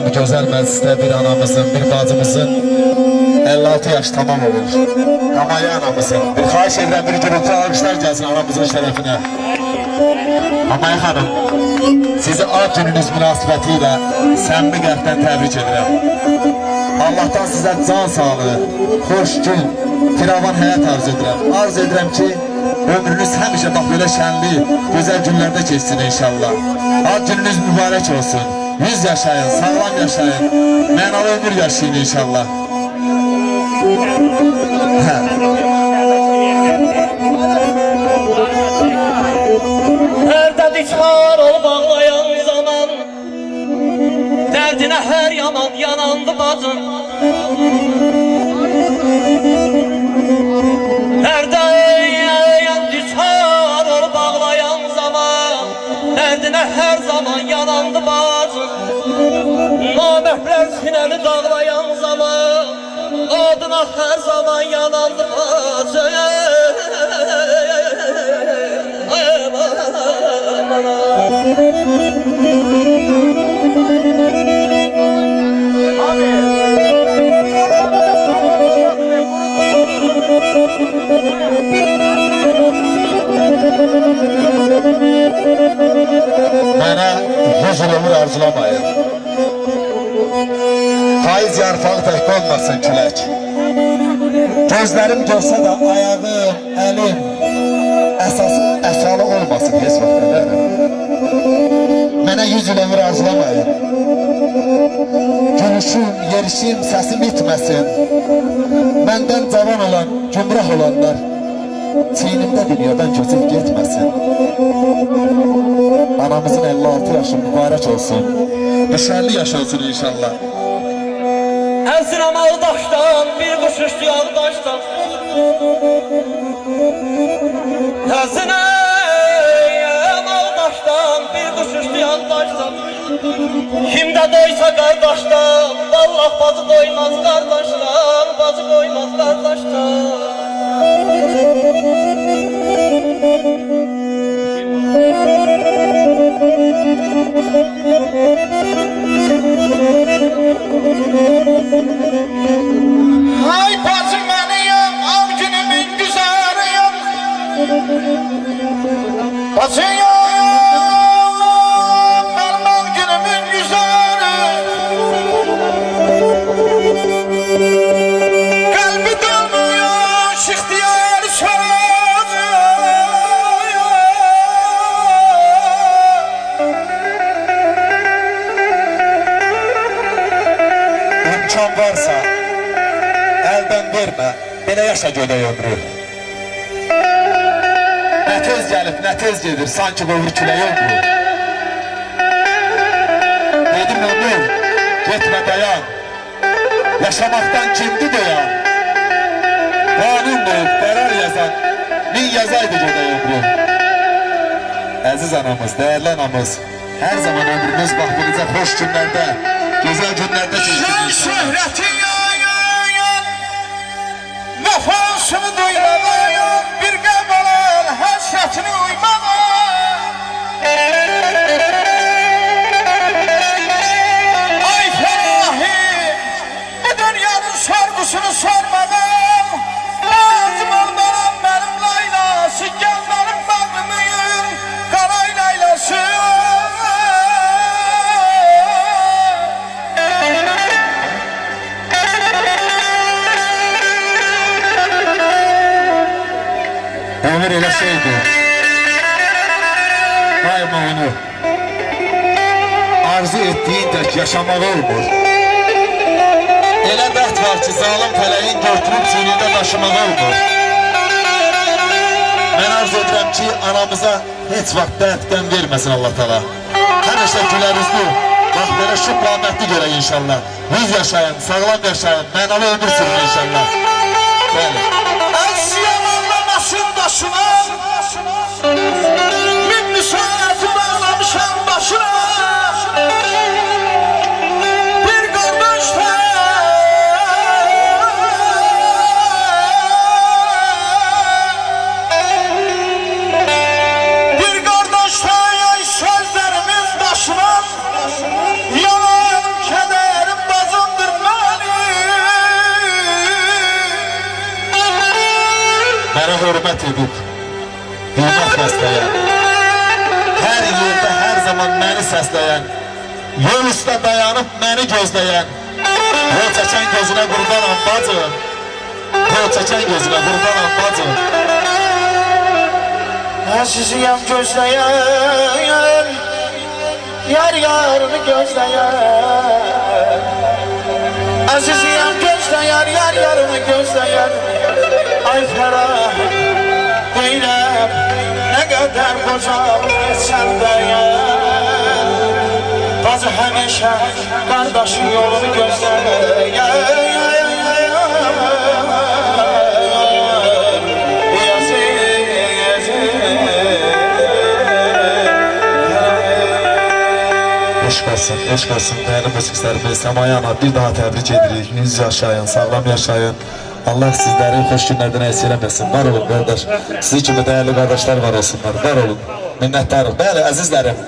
bu güzel mecliste bir anamızın, bir bacımızın 56 yaş tamam olur. Kamaya anamızın. Bir xahiş edirəm, bir gürültü almışlar gelsin anamızın şerefine. Kamaya hanım, sizi ad gününüz münasibetiyle səmimi qəlbdən təbrik edirəm. Allah'tan size can sağlığı, hoş gün, firavan həyat arzu edirəm. Arzu edirəm ki, ömrünüz həmişə bax böyle şənli, güzel günlerde geçsin inşallah. Ad gününüz mübarek olsun. 100 yaşayın, sağlam yaşayın, mənalı ömür yaşayın inşallah. Dərdə düşar ol bağlayan zaman, dərdinə hər yaman yanandı bacım. Dərdə düşar ol bağlayan zaman, dərdinə hər zaman yanandı bacım. Naməhrəm sinəni dağlayan zaman, adına hər zaman yanandı bacım. Mənə 100 il ömür arzulamayın. Faiz yarfağı tək olmasın külək. Gözlərim görsə də ayağım, əlim, əsası əsalı olmasın heç vaxt. Mənə 100 il ömür arzulamayın. Gülüşüm, yerişim, səsim itməsin. Məndən cavan olan, gümrah olanlar çiynimdə dünyadan köçüb getməsin. Anamızın 56 yaşı mübarək olsun. Düşərli yaş olsun inşallah. Əzrəm ağdaşdan, bir quş uçdu ağdaşdan. Əzrəm ağdaşdan, bir quş uçdu ağdaşdan. Kimdə doysa qardaşdan, vallah bacı doymaz qardaşdan, bacı doymaz qardaşdan. Ay bacım benim, av günümün güzeliyim. Bacıyım, benim av günümün güzeli. Kalbi dolmuş ihtiyar sözü. İmkan varsa əldən vermə, belə yaşa gödək ömrü. Nə tez gəlib, nə tez gedir, sanki qovur küləy ömrü. Dedim ömür, getmə dayan, yaşamaqdan kimdi doyan? Qanun qoyub, qərar yazan, min yazaydı gödək ömrü. Əziz anamız, dəyərli anamız, hər zaman ömrünüz vaxtınıza xoş günlərdə, güzel günlerde Sen geçtiğiniz şöhretin yayın, vefasını duymadan, bir qəmələn həsrətini uymadan. Ay felahi, bu dünyanın sorgusunu sormadan, lazım olmadan benim laylası, gel benim bağrımın qaray laylası. Ömür elə şeydir. Daima onu arzu ettiğin tək yaşamaq olmur. Elə dərd var ki, zalim fələyin götürüb çiynində daşımaq olmur. Mən arzu edirəm ki, anamıza heç vaxt dərd qəm verməsin Allah Taala. Həmişə gülər üzlü, bax belə şüb rahmətli görək inşallah. 100 yaşayın, sağlam yaşayın, mənalı ömür sürün inşallah. Bəli. Əziyyəm ağlamasın başına, min müsaati bağlamışam başına. Bir qardaşlar, ay sözlərimiz başına, yalan kədər. hörmət edib, hörmət bəsləyən, hər yerdə, hər zaman məni səsləyən, yol üstə dayanıb məni gözləyən, yol çəkən gözünə qurbanam bacım, yol çəkən gözünə qurbanam bacım. Əziziyəm gözləyən, yar yarını gözləyən. Əziziyəm gözləyən, yar yarını gözləyən. Ay Fərah, deyirəm, nə qədər qocalıb etsən dəyən. Bacı həmişə qardaşın yolunu gözləyən. Eşq olsun, dəyərli musiqistlərimiz, Səmaya ana bir daha təbrik edirik. 100 yaşayın, sağlam yaşayın. Allah sizləri xoş günlərdən əks eləməsin. Var olun qardaş. Sizi kimi dəyərli qardaşlar var olsunlar. Var olun. Minnətdarıq. Bəli, əzizlərim.